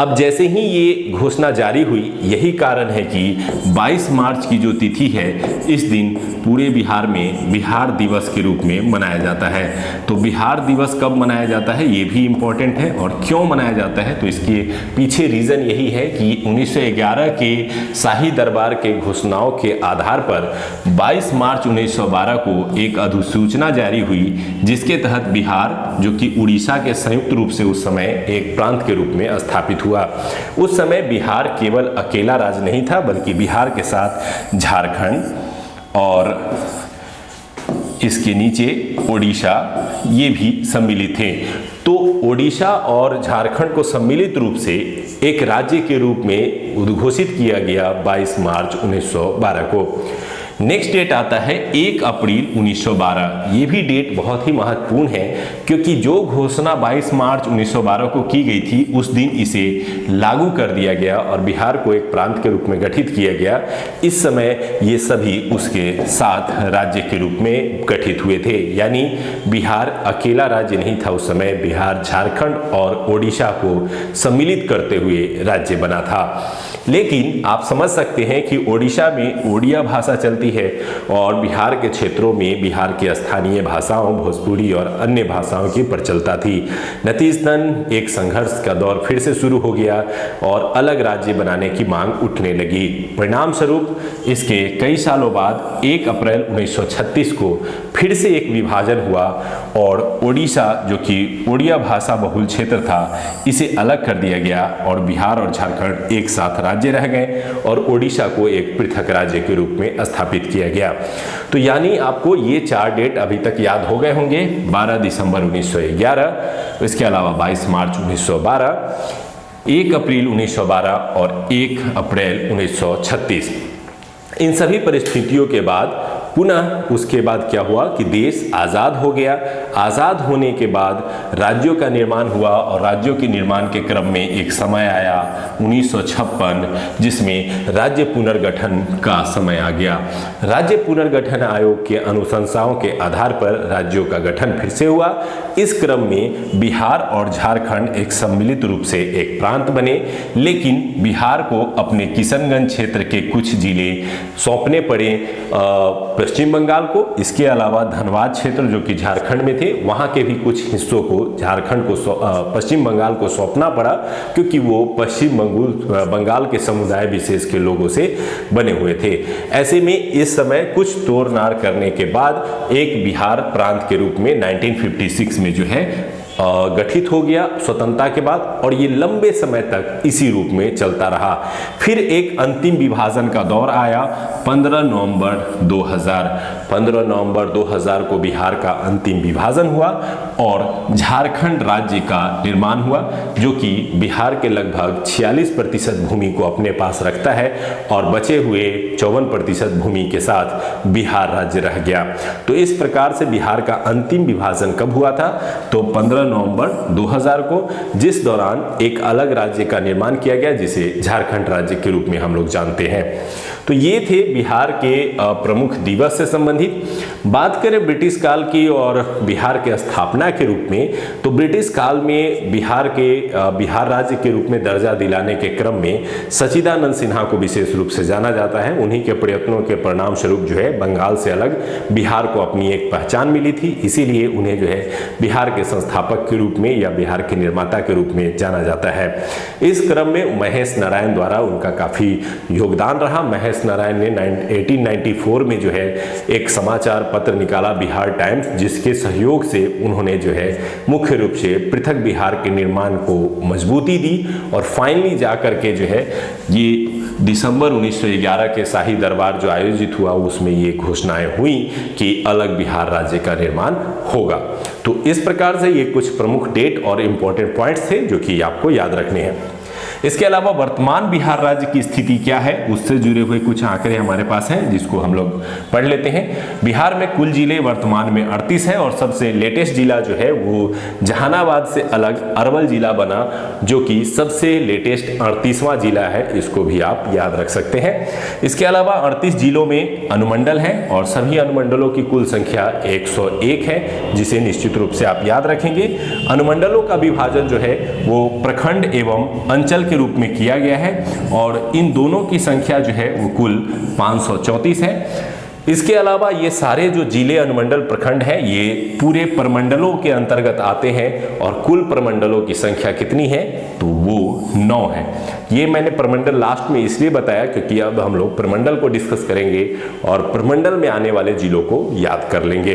अब जैसे ही ये घोषणा जारी हुई, यही कारण है कि 22 मार्च की जो तिथि है इस दिन पूरे बिहार में बिहार दिवस के रूप में मनाया जाता है। तो बिहार दिवस कब मनाया जाता है ये भी इम्पोर्टेंट है, और क्यों मनाया जाता है तो इसके पीछे रीज़न यही है कि 1911 के शाही दरबार के घोषणाओं के आधार पर 22 मार्च 1912 को एक अधिसूचना जारी हुई, जिसके तहत बिहार, जो कि उड़ीसा के संयुक्त रूप से उस समय एक प्रांत के रूप में स्थापित हुआ। उस समय बिहार केवल अकेला राज्य नहीं था, बल्कि बिहार के साथ झारखंड और इसके नीचे ओडिशा ये भी सम्मिलित थे। तो ओडिशा और झारखंड को सम्मिलित रूप से एक राज्य के रूप में उद्घोषित किया गया 22 मार्च 1912 को। नेक्स्ट डेट आता है 1 अप्रैल 1912। ये भी डेट बहुत ही महत्वपूर्ण है, क्योंकि जो घोषणा 22 मार्च 1912 को की गई थी उस दिन इसे लागू कर दिया गया और बिहार को एक प्रांत के रूप में गठित किया गया। इस समय ये सभी उसके साथ राज्य के रूप में गठित हुए थे, यानी बिहार अकेला राज्य नहीं था। उस समय बिहार झारखंड और ओडिशा को सम्मिलित करते हुए राज्य बना था। लेकिन आप समझ सकते हैं कि ओडिशा में ओडिया भाषा चलती है और बिहार के क्षेत्रों में बिहार की स्थानीय भाषाओं भोजपुरी और अन्य भाषाओं की प्रचलता थी। नतीजतन एक संघर्ष का दौर फिर से शुरू हो गया और अलग राज्य बनाने की मांग उठने लगी। परिणाम स्वरूप इसके कई सालों बाद 1 अप्रैल 1936 को फिर से एक विभाजन हुआ और ओडिशा, जो कि ओडिया भाषा बहुल क्षेत्र था, इसे अलग कर दिया गया और बिहार और झारखंड एक साथ राज्य रह गए और ओडिशा को एक पृथक राज्य के रूप में स्थापित किया गया। तो यानी आपको ये 4 डेट अभी तक याद हो गए होंगे। 12 दिसंबर 1911, इसके अलावा 22 मार्च 1912, 1 अप्रैल 1912 और 1 अप्रैल 1936। इन सभी परिस्थितियों के बाद पुनः उसके बाद क्या हुआ कि देश आज़ाद हो गया। आज़ाद होने के बाद राज्यों का निर्माण हुआ और राज्यों के निर्माण के क्रम में एक समय आया 1956, जिसमें राज्य पुनर्गठन का समय आ गया। राज्य पुनर्गठन आयोग के अनुशंसाओं के आधार पर राज्यों का गठन फिर से हुआ। इस क्रम में बिहार और झारखंड एक सम्मिलित रूप से एक प्रांत बने, लेकिन बिहार को अपने किशनगंज क्षेत्र के कुछ जिले सौंपने पड़े पश्चिम बंगाल को। इसके अलावा धनबाद क्षेत्र जो कि झारखंड में थे, वहां के भी कुछ हिस्सों को झारखंड को पश्चिम बंगाल को सौंपना पड़ा, क्योंकि वो पश्चिम बंगाल के समुदाय विशेष के लोगों से बने हुए थे। ऐसे में इस समय कुछ तोड़-नाड़ करने के बाद एक बिहार प्रांत के रूप में 1956 में जो है गठित हो गया स्वतंत्रता के बाद, और ये लंबे समय तक इसी रूप में चलता रहा। फिर एक अंतिम विभाजन का दौर आया 15 नवंबर 2000। 15 नवंबर 2000 को बिहार का अंतिम विभाजन हुआ और झारखंड राज्य का निर्माण हुआ, जो कि बिहार के लगभग 46% भूमि को अपने पास रखता है और बचे हुए 54% भूमि के साथ बिहार राज्य रह गया। तो इस प्रकार से बिहार का अंतिम विभाजन कब हुआ था? तो 15 नवंबर 2000 को, जिस दौरान एक अलग राज्य का निर्माण किया गया जिसे झारखंड राज्य के रूप में हम लोग जानते हैं। तो ये थे बिहार के प्रमुख दिवस से संबंधित। बात करें ब्रिटिश काल की और बिहार के स्थापना के रूप में, तो ब्रिटिश काल में बिहार राज्य के रूप में दर्जा दिलाने के क्रम में सच्चिदानंद सिन्हा को विशेष रूप से जाना जाता है। उन्हीं के प्रयत्नों के परिणाम स्वरूप जो है बंगाल से अलग बिहार को अपनी एक पहचान मिली थी, इसीलिए उन्हें जो है बिहार के संस्थापक के रूप में या बिहार के निर्माता के रूप में जाना जाता है। इस क्रम में महेश नारायण द्वारा उनका काफी योगदान रहा। महेश नारायण ने 1894 में जो है एक समाचार पत्र निकाला, बिहार टाइम्स, जिसके सहयोग से उन्होंने जो है मुख्य रूप से पृथक बिहार के निर्माण को मजबूती दी और फाइनली जाकर के जो है ये दिसंबर 1911 के शाही दरबार जो आयोजित हुआ उसमें ये घोषणाएं हुई कि अलग बिहार राज्य का निर्माण होगा। तो इस प्रकार से ये कुछ प्रमुख डेट और इंपॉर्टेंट पॉइंट्स थे जो कि आपको याद रखने हैं। इसके अलावा वर्तमान बिहार राज्य की स्थिति क्या है, उससे जुड़े हुए कुछ आंकड़े हमारे पास हैं जिसको हम लोग पढ़ लेते हैं। बिहार में कुल जिले वर्तमान में 38 है और सबसे लेटेस्ट जिला जो है वो जहानाबाद से अलग अरवल जिला बना, जो कि सबसे लेटेस्ट 38वां जिला है। इसको भी आप याद रख सकते हैं। इसके अलावा 38 जिलों में अनुमंडल हैं और सभी अनुमंडलों की कुल संख्या 101 है, जिसे निश्चित रूप से आप याद रखेंगे। अनुमंडलों का विभाजन जो है वो प्रखंड एवं अंचल के रूप में किया गया है और इन दोनों की संख्या जो है वो कुल 534 है। इसके अलावा ये सारे जो जिले, अनुमंडल, प्रखंड हैं ये पूरे प्रमंडलों के अंतर्गत आते हैं और कुल प्रमंडलों की संख्या कितनी है? तो वो 9 है। ये मैंने प्रमंडल लास्ट में इसलिए बताया क्योंकि अब हम लोग प्रमंडल को डिस्कस करेंगे और प्रमंडल में आने वाले जिलों को याद कर लेंगे।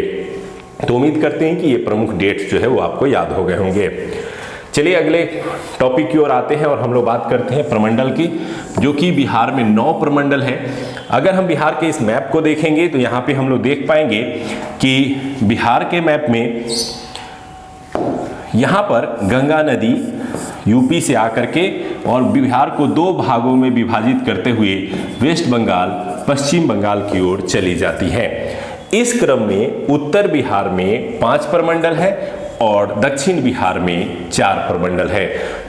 तो उम्मीद करते हैं कि ये प्रमुख डेट्स जो है वो आपको याद हो गए होंगे। चलिए अगले टॉपिक की ओर आते हैं और हम लोग बात करते हैं प्रमंडल की, जो कि बिहार में 9 प्रमंडल है। अगर हम बिहार के इस मैप को देखेंगे तो यहाँ पे हम लोग देख पाएंगे कि बिहार के मैप में यहाँ पर गंगा नदी यूपी से आकर के और बिहार को 2 भागों में विभाजित करते हुए वेस्ट बंगाल, पश्चिम बंगाल की ओर चली जाती है। इस क्रम में उत्तर बिहार में 5 प्रमंडल है और दक्षिण बिहार में 4 प्रमंडल है।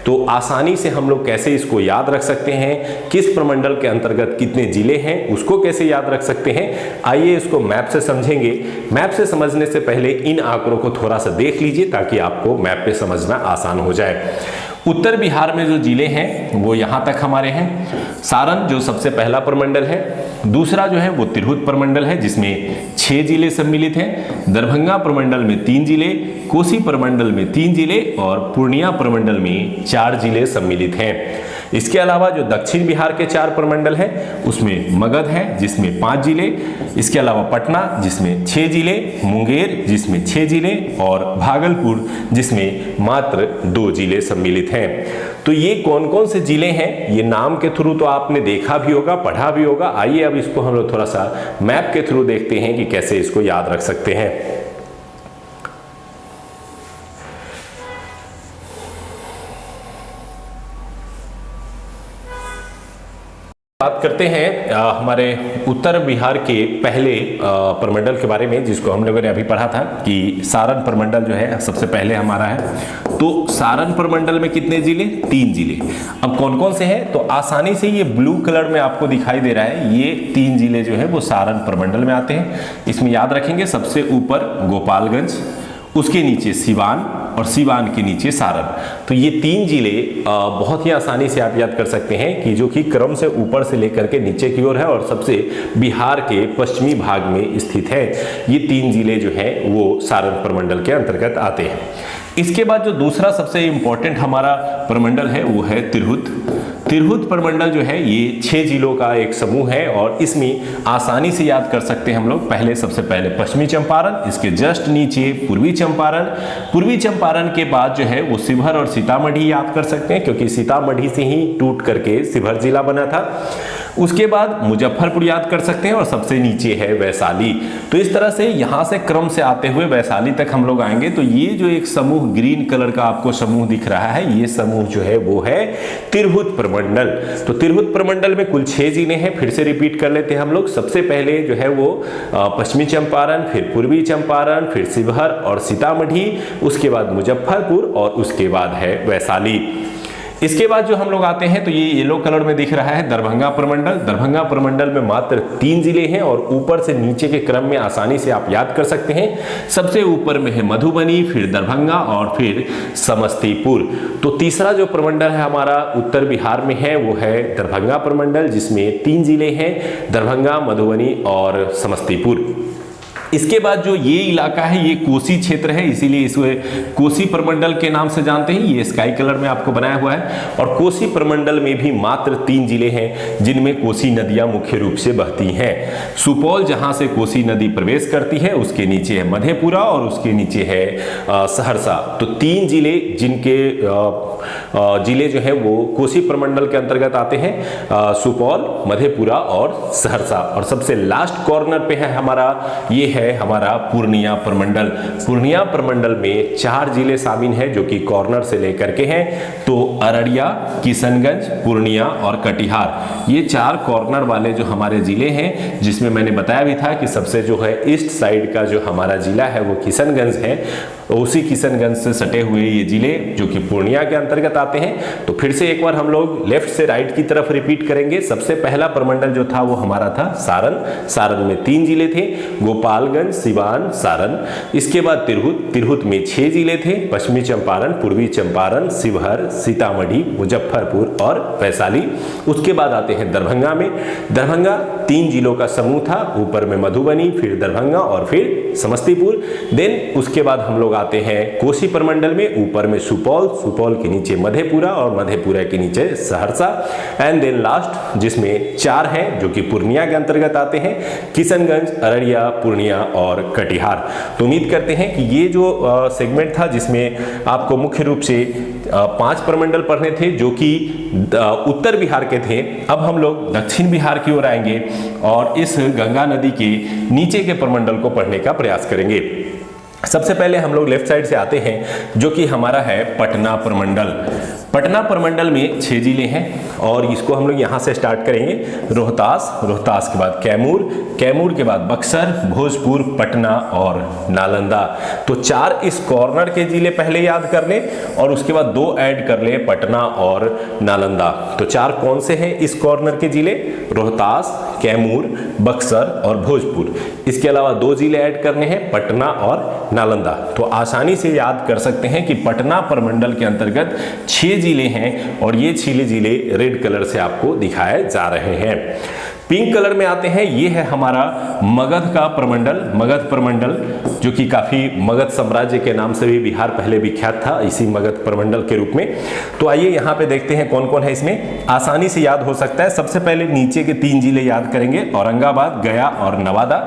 तो आसानी से हम लोग कैसे इसको याद रख सकते हैं, किस प्रमंडल के अंतर्गत कितने जिले हैं उसको कैसे याद रख सकते हैं, आइए इसको मैप से समझेंगे। मैप से समझने से पहले इन आंकड़ों को थोड़ा सा देख लीजिए ताकि आपको मैप पे समझना आसान हो जाए। उत्तर बिहार में जो जिले हैं वो यहाँ तक हमारे हैं। सारण जो सबसे पहला प्रमंडल है, दूसरा जो है वो तिरहुत प्रमंडल है जिसमें 6 जिले सम्मिलित हैं। दरभंगा प्रमंडल में 3 जिले, कोसी प्रमंडल में 3 जिले और पूर्णिया प्रमंडल में 4 जिले सम्मिलित हैं। इसके अलावा जो दक्षिण बिहार के 4 प्रमंडल हैं उसमें मगध है जिसमें 5 जिले, इसके अलावा पटना जिसमें 6 जिले, मुंगेर जिसमें 6 जिले और भागलपुर जिसमें मात्र 2 जिले सम्मिलित हैं। तो ये कौन कौन से जिले हैं, ये नाम के थ्रू तो आपने देखा भी होगा, पढ़ा भी होगा। आइए अब इसको हम लोग थोड़ा सा मैप के थ्रू देखते हैं कि कैसे इसको याद रख सकते हैं। बात करते हैं हमारे उत्तर बिहार के पहले प्रमंडल के बारे में, जिसको हम लोगों ने अभी पढ़ा था कि सारण प्रमंडल जो है सबसे पहले हमारा है। तो सारण प्रमंडल में कितने जिले? 3 जिले। अब कौन कौन से हैं? तो आसानी से ये ब्लू कलर में आपको दिखाई दे रहा है, ये 3 जिले जो है वो सारण प्रमंडल में आते हैं। इसमें याद रखेंगे सबसे ऊपर गोपालगंज, उसके नीचे सिवान और सिवान के नीचे सारण। तो ये 3 जिले बहुत ही आसानी से आप याद कर सकते हैं कि जो कि क्रम से ऊपर से लेकर के नीचे की ओर है और सबसे बिहार के पश्चिमी भाग में स्थित है। ये 3 जिले जो हैं वो सारण प्रमंडल के अंतर्गत आते हैं। इसके बाद जो दूसरा सबसे इंपॉर्टेंट हमारा प्रमंडल है वो है तिरहुत। तिरहुत प्रमंडल जो है ये 6 जिलों का एक समूह है और इसमें आसानी से याद कर सकते हैं हम लोग। पहले सबसे पहले पश्चिमी चंपारण, इसके जस्ट नीचे पूर्वी चंपारण, पूर्वी चंपारण के बाद जो है वो शिवहर और सीतामढ़ी याद कर सकते हैं क्योंकि सीतामढ़ी से ही टूट करके शिवहर जिला बना था। उसके बाद मुजफ्फरपुर याद कर सकते हैं और सबसे नीचे है वैशाली। तो इस तरह से यहाँ से क्रम से आते हुए वैशाली तक हम लोग आएंगे। तो ये जो एक समूह ग्रीन कलर का आपको समूह दिख रहा है, ये समूह जो है वो है तिरहुत प्रमंडल। तो तिरहुत प्रमंडल में कुल 6 जिले हैं। फिर से रिपीट कर लेते हैं हम लोग। सबसे पहले जो है वो पश्चिमी चंपारण, फिर पूर्वी चंपारण, फिर शिवहर और सीतामढ़ी, उसके बाद मुजफ्फरपुर और उसके बाद है वैशाली। इसके बाद जो हम लोग आते हैं तो ये येलो कलर में दिख रहा है दरभंगा प्रमंडल। दरभंगा प्रमंडल में मात्र 3 जिले हैं और ऊपर से नीचे के क्रम में आसानी से आप याद कर सकते हैं। सबसे ऊपर में है मधुबनी, फिर दरभंगा और फिर समस्तीपुर। तो तीसरा जो प्रमंडल है हमारा उत्तर बिहार में है वो है दरभंगा प्रमंडल, जिसमें 3 जिले हैं, दरभंगा, मधुबनी और समस्तीपुर। इसके बाद जो ये इलाका है ये कोसी क्षेत्र है, इसीलिए इसे कोसी प्रमंडल के नाम से जानते हैं। ये स्काई कलर में आपको बनाया हुआ है और कोसी प्रमंडल में भी मात्र 3 जिले हैं जिनमें कोसी नदियां मुख्य रूप से बहती हैं। सुपौल, जहां से कोसी नदी प्रवेश करती है, उसके नीचे है मधेपुरा और उसके नीचे है सहरसा। तो 3 जिले जिनके जिले जो है वो कोसी प्रमंडल के अंतर्गत आते हैं, सुपौल, मधेपुरा और सहरसा। और सबसे लास्ट कॉर्नर पे है हमारा, ये है हमारा पूर्णिया प्रमंडल। पूर्णिया प्रमंडल में 4 जिले शामिल हैं जो कि कॉर्नर से लेकर के हैं। तो अररिया, किशनगंज, पूर्णिया और कटिहार, ये 4 कॉर्नर वाले जो हमारे जिले हैं, जिसमें मैंने बताया भी था कि सबसे जो है ईस्ट साइड का जो हमारा जिला है वो किशनगंज है। उसी किशनगंज से सटे हुए ये जिले जो कि पूर्णिया के अंतर्गत आते हैं। तो फिर से एक बार हम लोग लेफ्ट से राइट की तरफ रिपीट करेंगे। सबसे पहला प्रमंडल जो था वो हमारा था सारण। सारण में 3 जिले थे, गोपालगंज, सिवान, सारण। इसके बाद तिरहुत, तिरहुत में 6 जिले थे, पश्चिमी चंपारण, पूर्वी चंपारण, शिवहर, सीतामढ़ी, मुजफ्फरपुर और वैशाली। उसके बाद आते हैं दरभंगा में। दरभंगा 3 जिलों का समूह था, ऊपर में मधुबनी, फिर दरभंगा और फिर समस्तीपुर। देन उसके बाद हम लोग आते हैं कोसी प्रमंडल में, ऊपर में सुपौल, सुपौल के नीचे मधेपुरा और मधेपुरा के नीचे सहरसा। एंड देन लास्ट जिसमें 4 हैं जो कि पूर्णिया के अंतर्गत आते हैं, किशनगंज, अररिया, पूर्णिया और कटिहार। तो उम्मीद करते हैं कि ये जो सेगमेंट था जिसमें आपको मुख्य रूप से 5 प्रमंडल पढ़ने थे जो कि उत्तर बिहार के थे। अब हम लोग दक्षिण बिहार की ओर आएंगे और इस गंगा नदी के नीचे के प्रमंडल को पढ़ने का प्रयास करेंगे। सबसे पहले हम लोग लेफ्ट साइड से आते हैं जो कि हमारा है पटना प्रमंडल। पटना प्रमंडल में 6 जिले हैं और इसको हम लोग यहाँ से स्टार्ट करेंगे। रोहतास, रोहतास के बाद कैमूर, कैमूर के बाद बक्सर, भोजपुर, पटना और नालंदा। तो 4 इस कॉर्नर के जिले पहले याद कर ले और उसके बाद 2 ऐड कर ले, पटना और नालंदा। तो 4 कौन से हैं इस कॉर्नर के जिले? रोहतास, कैमूर, बक्सर और भोजपुर। इसके अलावा 2 जिले ऐड करने हैं, पटना और नालंदा। तो आसानी से याद कर सकते हैं कि पटना प्रमंडल के अंतर्गत 6 जिले हैं और ये 6 जिले रेड कलर से आपको दिखाए जा रहे हैं। पिंक कलर में आते हैं, ये है हमारा मगध का प्रमंडल, मगध प्रमंडल, जो कि काफी मगध साम्राज्य के नाम से भी बिहार पहले विख्यात था, इसी मगध प्रमंडल के रूप में। तो आइए यहाँ पे देखते हैं कौन कौन है इसमें, आसानी से याद हो सकता है। सबसे पहले नीचे के 3 जिले याद करेंगे, औरंगाबाद, गया और नवादा।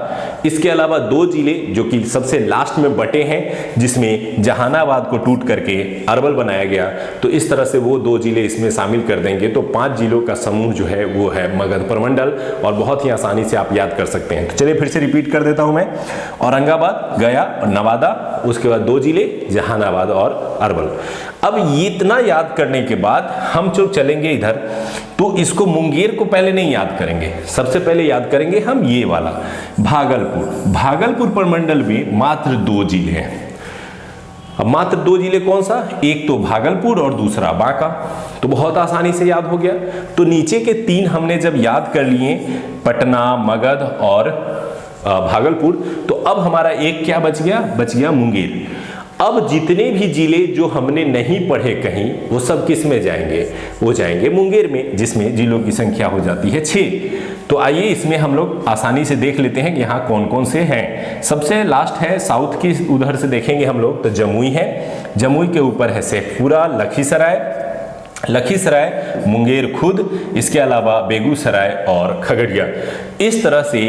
इसके अलावा 2 जिले जो कि सबसे लास्ट में बटे हैं, जिसमें जहानाबाद को टूट करके अरवल बनाया गया, तो इस तरह से वो 2 जिले इसमें शामिल कर देंगे, तो 5 जिलों का समूह जो है वो है मगध प्रमंडल, और बहुत ही आसानी से आप याद कर सकते हैं। तो चलिए फिर से रिपीट कर देता हूं मैं, औरंगाबाद, गया और नवादा, उसके बाद 2 जिले जहानाबाद और अरवल। अब ये इतना याद करने के बाद हम जो चलेंगे इधर, तो इसको मुंगेर को पहले नहीं याद करेंगे, सबसे पहले याद करेंगे हम ये वाला भागलपुर। भागलपुर प्रमंडल में मात्र 2 जिले हैं। अब मात्र 2 जिले कौन सा, एक तो भागलपुर और दूसरा बांका, तो बहुत आसानी से याद हो गया। तो नीचे के 3 हमने जब याद कर लिए, पटना, मगध और भागलपुर, तो अब हमारा एक क्या बच गया, बच गया मुंगेर। अब जितने भी जिले जो हमने नहीं पढ़े कहीं, वो सब किस में जाएंगे, वो जाएंगे मुंगेर में, जिसमें जिलों की संख्या हो जाती है 6। तो आइए इसमें हम लोग आसानी से देख लेते हैं कि यहाँ कौन कौन से हैं। सबसे लास्ट है साउथ की, उधर से देखेंगे हम लोग तो जमुई है, जमुई के ऊपर है शेखपुरा, लखीसराय, मुंगेर खुद, इसके अलावा बेगूसराय और खगड़िया। इस तरह से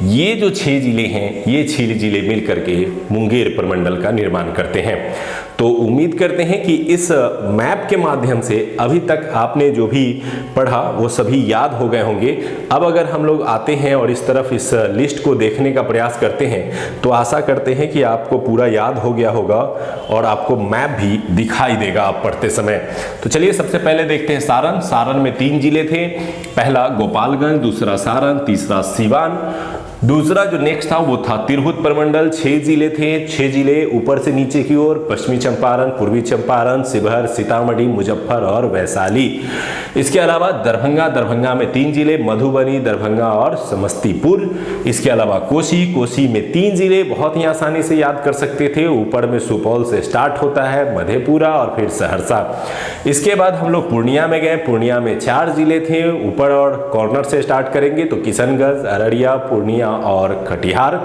ये जो 6 जिले हैं, ये 6 जिले मिलकर के मुंगेर प्रमंडल का निर्माण करते हैं। तो उम्मीद करते हैं कि इस मैप के माध्यम से अभी तक आपने जो भी पढ़ा वो सभी याद हो गए होंगे। अब अगर हम लोग आते हैं और इस तरफ इस लिस्ट को देखने का प्रयास करते हैं, तो आशा करते हैं कि आपको पूरा याद हो गया होगा और आपको मैप भी दिखाई देगा आप पढ़ते समय। तो चलिए सबसे पहले देखते हैं सारण। सारण में 3 जिले थे, पहला गोपालगंज, दूसरा सारण, तीसरा सीवान। दूसरा जो नेक्स्ट था वो था तिरहुत प्रमंडल, 6 जिले थे, 6 जिले ऊपर से नीचे की ओर, पश्चिमी चंपारण, पूर्वी चंपारण, शिवहर, सीतामढ़ी, मुजफ्फर और वैशाली। इसके अलावा दरभंगा, दरभंगा में 3 जिले, मधुबनी, दरभंगा और समस्तीपुर। इसके अलावा कोसी, कोसी में 3 जिले, बहुत ही आसानी से याद कर सकते थे, ऊपर में सुपौल से स्टार्ट होता है, मधेपुरा और फिर सहरसा। इसके बाद हम लोग पूर्णिया में गए, पूर्णिया में 4 जिले थे, ऊपर और कॉर्नर से स्टार्ट करेंगे तो किशनगंज, अररिया, पूर्णिया और कटिहार।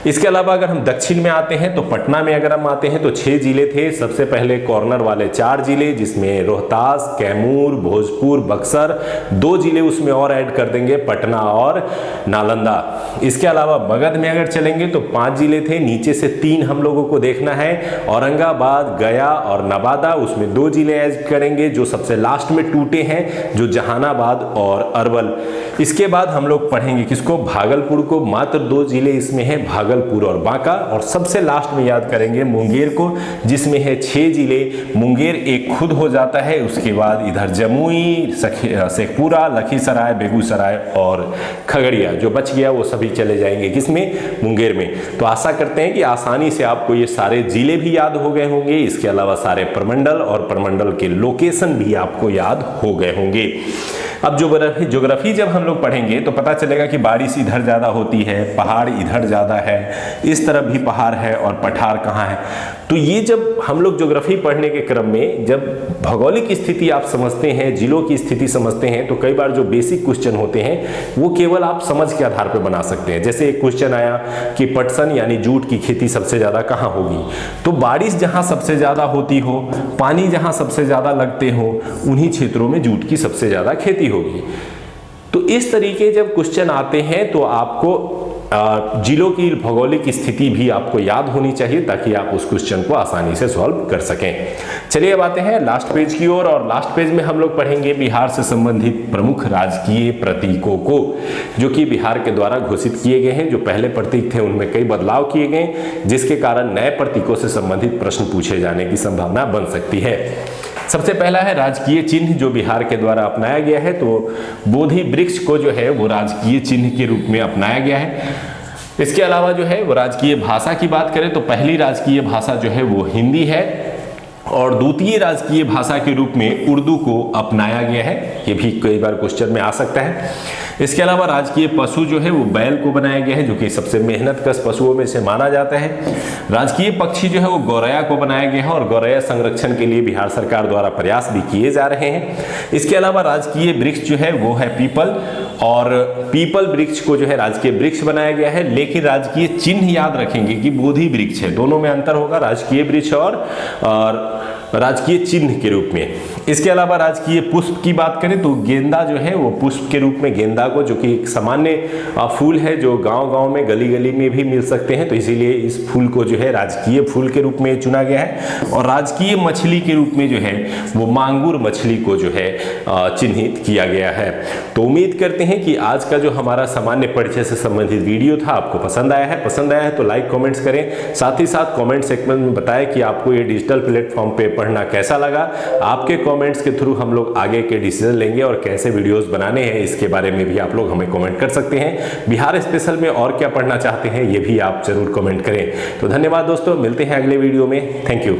इसके अलावा अगर हम दक्षिण में आते हैं तो पटना में अगर हम आते हैं तो 6 जिले थे, सबसे पहले कॉर्नर वाले 4 जिले, जिसमें रोहतास, कैमूर, भोजपुर, बक्सर, 2 जिले उसमें और ऐड कर देंगे, पटना और नालंदा। इसके अलावा मगध में अगर चलेंगे तो 5 जिले थे, नीचे से 3 हम लोगों को देखना है, औरंगाबाद, गया और नवादा, उसमें 2 जिले ऐड करेंगे जो सबसे लास्ट में टूटे हैं, जो जहानाबाद और अरवल। इसके बाद हम लोग पढ़ेंगे किसको, भागलपुर को, मात्र 2 जिले इसमें हैं, भागलपुर और बांका, और सबसे लास्ट में याद करेंगे मुंगेर को, जिसमें है 6 जिले, मुंगेर एक खुद हो जाता है। उसके बाद इधर जमुई, शेखपुरा, लखीसराय, बेगूसराय और खगड़िया, जो बच गया वो सभी चले जाएंगे किसमें, मुंगेर में। तो आशा करते हैं कि आसानी से आपको ये सारे जिले भी याद हो गए होंगे, इसके अलावा सारे प्रमंडल और प्रमंडल के लोकेशन भी आपको याद हो गए होंगे। अब ज्योग्राफी जब हम लोग पढ़ेंगे तो पता चलेगा कि बारिश इधर ज़्यादा होती है, पहाड़ इधर ज़्यादा है, इस तरफ भी पहाड़ है और पठार कहाँ है। तो ये जब हम लोग ज्योग्राफी पढ़ने के क्रम में जब भौगोलिक स्थिति आप समझते हैं, जिलों की स्थिति समझते हैं, तो कई बार जो बेसिक क्वेश्चन होते हैं वो केवल आप समझ के आधार पर बना सकते हैं। जैसे एक क्वेश्चन आया कि पटसन यानी जूट की खेती सबसे ज़्यादा कहाँ होगी, तो बारिश जहाँ सबसे ज़्यादा होती हो, पानी जहाँ सबसे ज़्यादा लगते हो, उन्हीं क्षेत्रों में जूट की सबसे ज़्यादा खेती होगी। तो इस तरीके जब क्वेश्चन आते हैं तो आपको जिलों की भौगोलिक स्थिति भी आपको याद होनी चाहिए, ताकि आप उस क्वेश्चन को आसानी से सॉल्व कर सकें। चलिए अब आते हैं लास्ट पेज की ओर, और लास्ट पेज में हम लोग पढ़ेंगे बिहार से संबंधित प्रमुख राजकीय प्रतीकों को, जो कि बिहार के द्वारा घोषित किए गए हैं। जो पहले प्रतीक थे उनमें कई बदलाव किए गए, जिसके कारण नए प्रतीकों से संबंधित प्रश्न पूछे जाने की संभावना बन सकती है। सबसे पहला है राजकीय चिन्ह, जो बिहार के द्वारा अपनाया गया है। तो बोधि वृक्ष को जो है वो राजकीय चिन्ह के रूप में अपनाया गया है। इसके अलावा जो है वो राजकीय भाषा की बात करें तो पहली राजकीय भाषा जो है वो हिंदी है, और द्वितीय राजकीय भाषा के रूप में उर्दू को अपनाया गया है। ये भी कई बार क्वेश्चन में आ सकता है। इसके अलावा राजकीय पशु जो है वो बैल को बनाया गया है, जो कि सबसे मेहनतकश पशुओं में से माना जाता है। राजकीय पक्षी जो है वो गौरैया को बनाया गया है और गौरैया संरक्षण के लिए बिहार सरकार द्वारा प्रयास भी किए जा रहे हैं। इसके अलावा राजकीय वृक्ष जो है वो है पीपल, और पीपल वृक्ष को जो है राजकीय वृक्ष बनाया गया है, लेकिन राजकीय चिन्ह याद रखेंगे कि बोधि वृक्ष है, दोनों में अंतर होगा, राजकीय वृक्ष और राजकीय चिन्ह के रूप में। इसके अलावा राजकीय पुष्प की बात करें तो गेंदा जो है वो पुष्प के रूप में गेंदा को, जो कि एक सामान्य फूल है जो गांव-गांव में गली गली में भी मिल सकते हैं, तो इसीलिए इस फूल को जो है राजकीय फूल के रूप में चुना गया है। और राजकीय मछली के रूप में जो है वो मांगुर मछली को जो है चिन्हित किया गया है। तो उम्मीद करते हैं कि आज का जो हमारा सामान्य परिचय से संबंधित वीडियो था आपको पसंद आया है। पसंद आया है तो लाइक कमेंट्स करें, साथ ही साथ कमेंट सेक्शन में बताएं कि आपको ये डिजिटल प्लेटफॉर्म पे पढ़ना कैसा लगा। आपके कमेंट्स के थ्रू हम लोग आगे के डिसीजन लेंगे और कैसे वीडियोस बनाने हैं इसके बारे में भी आप लोग हमें कमेंट कर सकते हैं। बिहार स्पेशल में और क्या पढ़ना चाहते हैं ये भी आप जरूर कमेंट करें। तो धन्यवाद दोस्तों, मिलते हैं अगले वीडियो में। Thank you.